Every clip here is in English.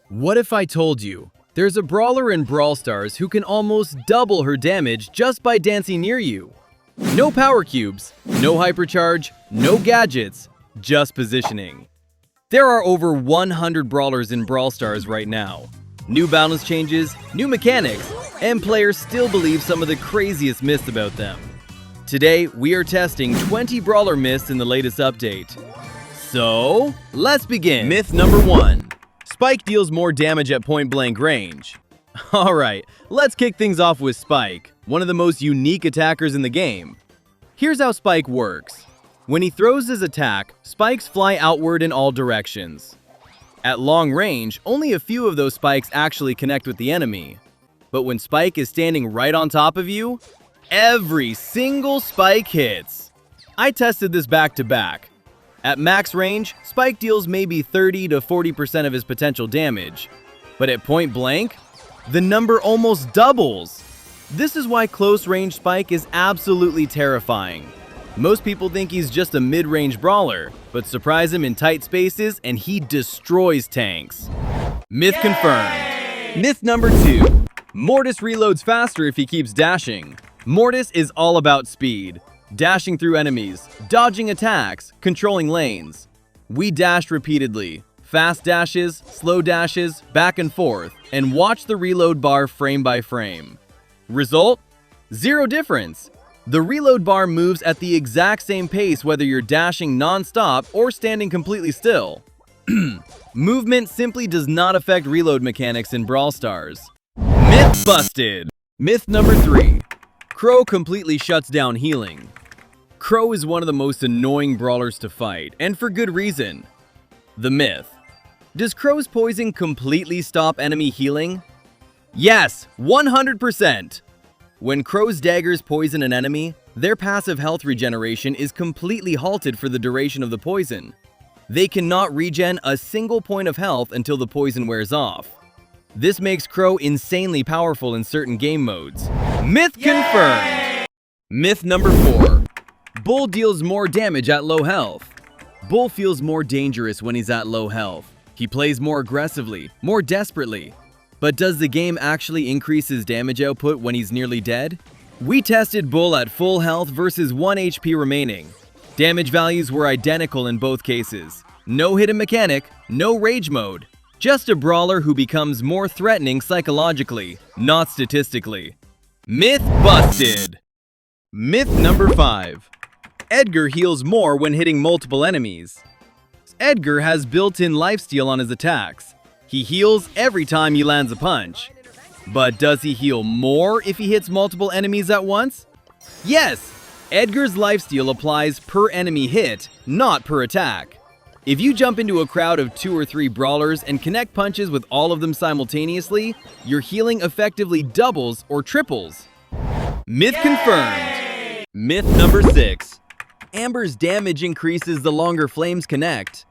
What if I told you there's a brawler in Brawl Stars who can almost double her damage just by dancing near you? No power cubes, no hypercharge, no gadgets, just positioning. There are over 100 brawlers in Brawl Stars right now. New balance changes, new mechanics, and players still believe some of the craziest myths about them. Today, we are testing 20 brawler myths in the latest update. So, let's begin. Myth number 1. Spike deals more damage at point-blank range. Alright, let's kick things off with Spike, one of the most unique attackers in the game. Here's how Spike works. When he throws his attack, spikes fly outward in all directions. At long range, only a few of those spikes actually connect with the enemy. But when Spike is standing right on top of you, every single spike hits. I tested this back to back. At max range, Spike deals maybe 30 to 40% of his potential damage. But at point blank, the number almost doubles. This is why close range Spike is absolutely terrifying. Most people think he's just a mid-range brawler, but surprise him in tight spaces and he destroys tanks. Myth confirmed. Myth number 2. Mortis reloads faster if he keeps dashing. Mortis is all about speed. Dashing through enemies, dodging attacks, controlling lanes. We dashed repeatedly. Fast dashes, slow dashes, back and forth, and watch the reload bar frame by frame. Result? Zero difference. The reload bar moves at the exact same pace whether you're dashing non-stop or standing completely still. Movement simply does not affect reload mechanics in Brawl Stars. Myth busted! Myth number 3. Crow completely shuts down healing. Crow is one of the most annoying brawlers to fight, and for good reason. The myth. Does Crow's poison completely stop enemy healing? Yes, 100%! When Crow's daggers poison an enemy, their passive health regeneration is completely halted for the duration of the poison. They cannot regen a single point of health until the poison wears off. This makes Crow insanely powerful in certain game modes. Myth confirmed! Myth number 4. Bull deals more damage at low health. Bull feels more dangerous when he's at low health. He plays more aggressively, more desperately. But does the game actually increase his damage output when he's nearly dead? We tested Bull at full health versus 1 HP remaining. Damage values were identical in both cases. No hidden mechanic, no rage mode. Just a brawler who becomes more threatening psychologically, not statistically. Myth busted! Myth number 5. Edgar heals more when hitting multiple enemies. Edgar has built-in lifesteal on his attacks. He heals every time he lands a punch. But does he heal more if he hits multiple enemies at once? Yes! Edgar's lifesteal applies per enemy hit, not per attack. If you jump into a crowd of 2 or 3 brawlers and connect punches with all of them simultaneously, your healing effectively doubles or triples. Myth confirmed. Myth number 6. Amber's damage increases the longer flames connect.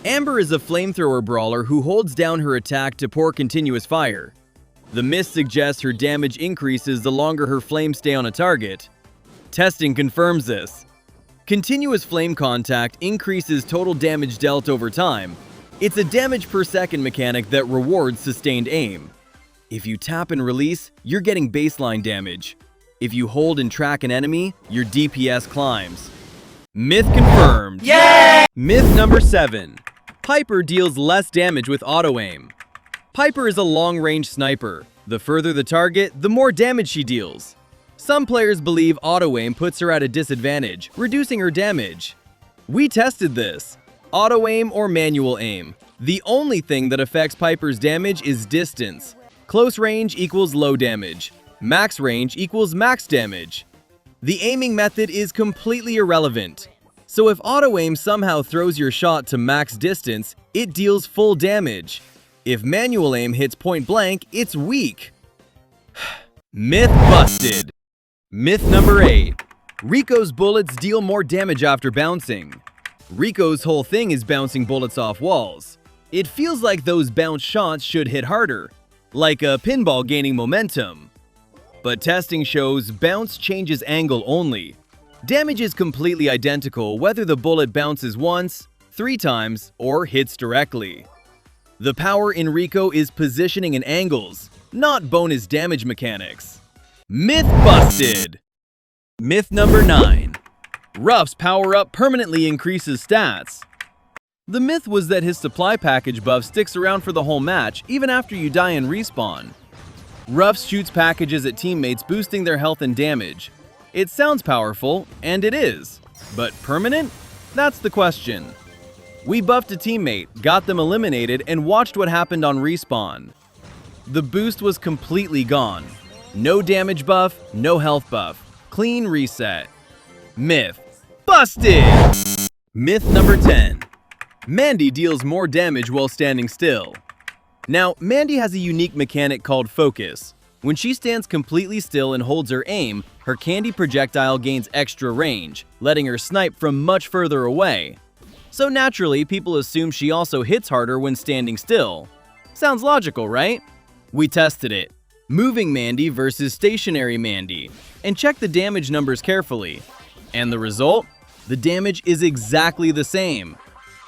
Amber is a flamethrower brawler who holds down her attack to pour continuous fire. The myth suggests her damage increases the longer her flames stay on a target. Testing confirms this. Continuous flame contact increases total damage dealt over time. It's a damage per second mechanic that rewards sustained aim. If you tap and release, you're getting baseline damage. If you hold and track an enemy, your DPS climbs. Myth confirmed. Yay! Myth number 7. Piper deals less damage with auto-aim. Piper is a long-range sniper. The further the target, the more damage she deals. Some players believe auto-aim puts her at a disadvantage, reducing her damage. We tested this. Auto-aim or manual aim. The only thing that affects Piper's damage is distance. Close range equals low damage. Max range equals max damage. The aiming method is completely irrelevant. So if auto-aim somehow throws your shot to max distance, it deals full damage. If manual aim hits point blank, it's weak. Myth busted. Myth number 8. Rico's bullets deal more damage after bouncing. Rico's whole thing is bouncing bullets off walls. It feels like those bounce shots should hit harder, like a pinball gaining momentum. But testing shows bounce changes angle only. Damage is completely identical whether the bullet bounces once, 3 times, or hits directly. The power in Rico is positioning and angles, not bonus damage mechanics. Myth busted! Myth number 9. Ruffs power-up permanently increases stats. The myth was that his supply package buff sticks around for the whole match, even after you die and respawn. Ruffs shoots packages at teammates, boosting their health and damage. It sounds powerful, and it is. But permanent? That's the question. We buffed a teammate, got them eliminated, and watched what happened on respawn. The boost was completely gone. No damage buff, no health buff. Clean reset. Myth busted! Myth number 10. Mandy deals more damage while standing still. Now, Mandy has a unique mechanic called focus. When she stands completely still and holds her aim, her candy projectile gains extra range, letting her snipe from much further away. So naturally, people assume she also hits harder when standing still. Sounds logical, right? We tested it. Moving Mandy versus stationary Mandy, and check the damage numbers carefully. And the result? The damage is exactly the same.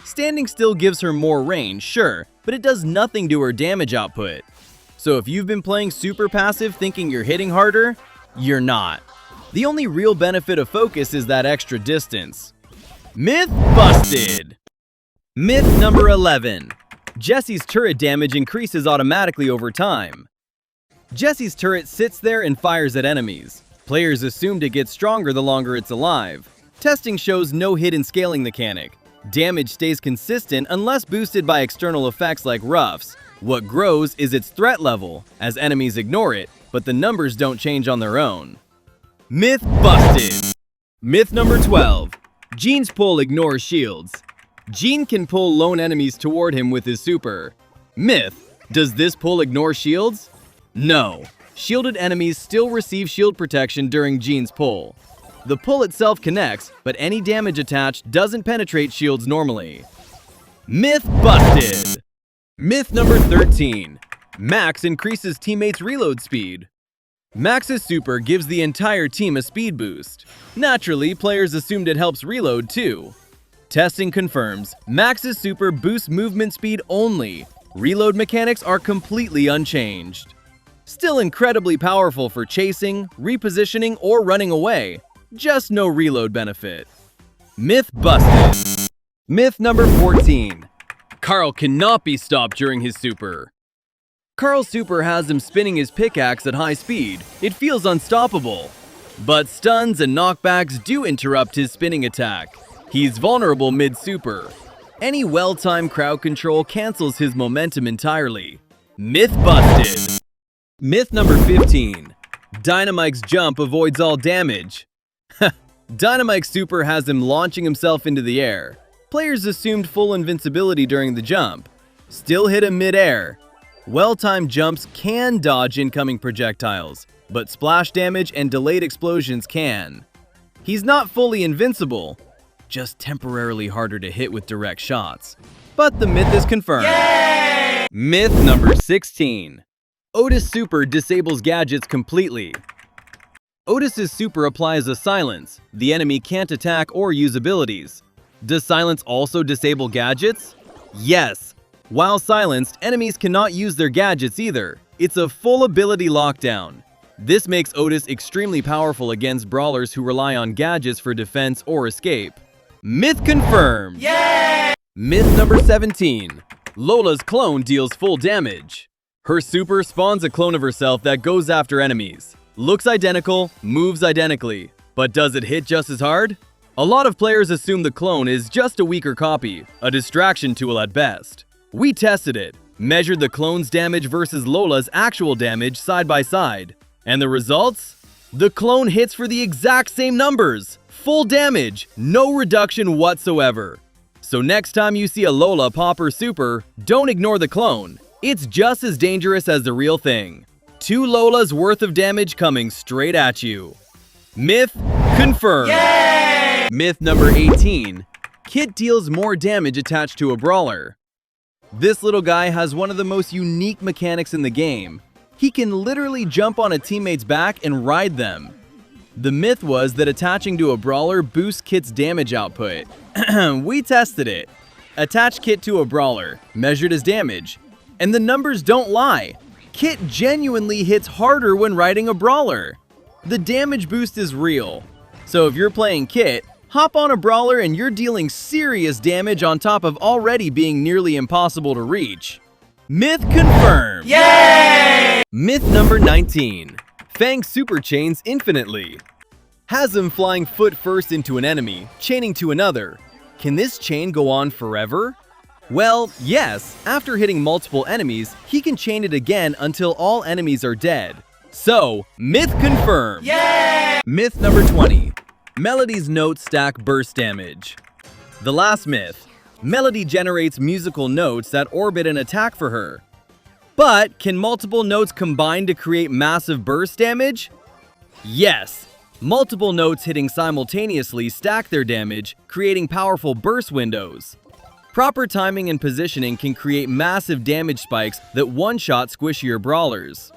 Standing still gives her more range, sure, but it does nothing to her damage output. So if you've been playing super passive thinking you're hitting harder, you're not. The only real benefit of focus is that extra distance. Myth busted! Myth number 11. Jessie's turret damage increases automatically over time. Jessie's turret sits there and fires at enemies. Players assumed it gets stronger the longer it's alive. Testing shows no hidden scaling mechanic. Damage stays consistent unless boosted by external effects like Ruffs. What grows is its threat level, as enemies ignore it, but the numbers don't change on their own. Myth busted! Myth number 12. Jean's pull ignores shields. Jean can pull lone enemies toward him with his super. Myth: does this pull ignore shields? No. Shielded enemies still receive shield protection during Jean's pull. The pull itself connects, but any damage attached doesn't penetrate shields normally. Myth busted! Myth number 13. Max increases teammates' reload speed. Max's super gives the entire team a speed boost. Naturally, players assumed it helps reload too. Testing confirms Max's super boosts movement speed only. Reload mechanics are completely unchanged. Still incredibly powerful for chasing, repositioning, or running away. Just no reload benefit. Myth busted! Myth number 14. Carl cannot be stopped during his super. Carl's super has him spinning his pickaxe at high speed. It feels unstoppable. But stuns and knockbacks do interrupt his spinning attack. He's vulnerable mid-super. Any well-timed crowd control cancels his momentum entirely. Myth busted! Myth number 15. Dynamike's jump avoids all damage. Dynamike's super has him launching himself into the air. Players assumed full invincibility during the jump. Still hit him mid-air. Well-timed jumps can dodge incoming projectiles, but splash damage and delayed explosions can. He's not fully invincible, just temporarily harder to hit with direct shots. But the myth is confirmed. Yay! Myth number 16. Otis' super disables gadgets completely. Otis' super applies a silence. The enemy can't attack or use abilities. Does silence also disable gadgets? Yes. While silenced, enemies cannot use their gadgets either. It's a full ability lockdown. This makes Otis extremely powerful against brawlers who rely on gadgets for defense or escape. Myth confirmed! Yay! Myth number 17. Lola's clone deals full damage. Her super spawns a clone of herself that goes after enemies. Looks identical, moves identically, but does it hit just as hard? A lot of players assume the clone is just a weaker copy, a distraction tool at best. We tested it, measured the clone's damage versus Lola's actual damage side by side. And the results? The clone hits for the exact same numbers. Full damage, no reduction whatsoever. So next time you see a Lola pop her super, don't ignore the clone. It's just as dangerous as the real thing. 2 Lolas worth of damage coming straight at you. Myth confirmed. Yay! Myth number 18. Kit deals more damage attached to a brawler. This little guy has one of the most unique mechanics in the game. He can literally jump on a teammate's back and ride them. The myth was that attaching to a brawler boosts Kit's damage output. We tested it. Attach Kit to a brawler, measured as damage. And the numbers don't lie. Kit genuinely hits harder when riding a brawler. The damage boost is real. So if you're playing Kit, hop on a brawler and you're dealing serious damage on top of already being nearly impossible to reach. Myth confirmed! Yay! Myth number 19. Fang super chains infinitely. Has him flying foot first into an enemy, chaining to another. Can this chain go on forever? Well, yes, after hitting multiple enemies, he can chain it again until all enemies are dead. So, myth confirmed! Yay! Myth number 20. Melodie's notes stack burst damage. The last myth. Melodie generates musical notes that orbit an attack for her. But, can multiple notes combine to create massive burst damage? Yes! Multiple notes hitting simultaneously stack their damage, creating powerful burst windows. Proper timing and positioning can create massive damage spikes that one-shot squishier brawlers.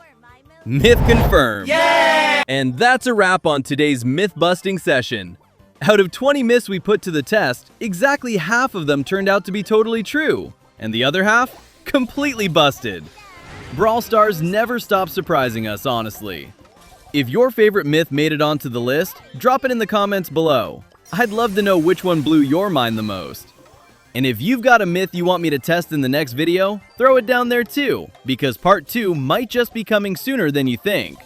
Myth confirmed! Yay! And that's a wrap on today's myth-busting session. Out of 20 myths we put to the test, exactly half of them turned out to be totally true, and the other half, completely busted. Brawl Stars never stop surprising us, honestly. If your favorite myth made it onto the list, drop it in the comments below. I'd love to know which one blew your mind the most. And if you've got a myth you want me to test in the next video, throw it down there too, because part 2 might just be coming sooner than you think.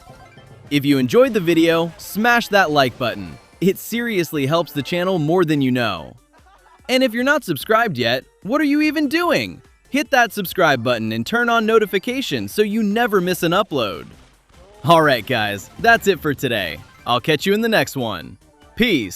If you enjoyed the video, smash that like button. It seriously helps the channel more than you know. And if you're not subscribed yet, what are you even doing? Hit that subscribe button and turn on notifications so you never miss an upload. Alright guys, that's it for today. I'll catch you in the next one. Peace!